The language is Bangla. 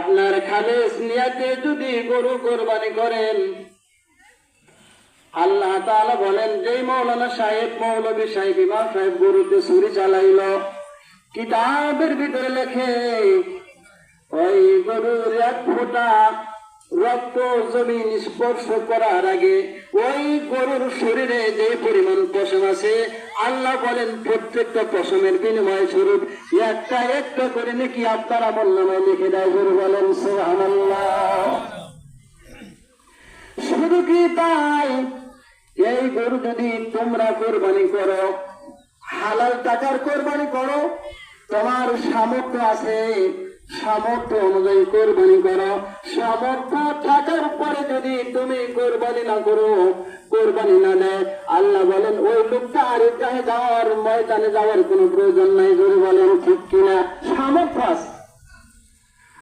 আপনার খালেস নিয়াতে যদি গরু কোরবানি করেন, আল্লাহ তাআলা বলেন যেই মৌলানা সাহেব, মৌলভী সাহেব, ইমাম সাহেব গরুতে ছুরি চালাইল, কিতাবের ভিতরে লেখে ওই গরুর এক ফোঁটা রক্ত জমিন স্পর্শ করার আগে ওই গরুর শরীরে যে পরিমাণ পশম আছে, আল্লাহ বলেন প্রত্যেকটা পশমের বিনিময় স্বরূপ একটা একটা করে নাকি আপনার আমলনামায় লিখে দেয়। গরু বলেন সুবহানাল্লাহ। শুধু কি তাই, এই গরু যদি তোমরা কোরবানি করো, হালাল টাকার কোরবানি করো, তোমার সামর্থ্য আছে, সামর্থ্য অনুযায়ী কোরবানি করো। সামর্থ্য থাকার পরে যদি তুমি কোরবানি না করো, কোরবানি না দেয়, আল্লাহ বলেন ওই লোকটা আরেকটায় যাওয়ার, ময়দানে যাওয়ার কোনো প্রয়োজন নাই। যদি বলেন ঠিক কিনা? সামর্থ্য আছে,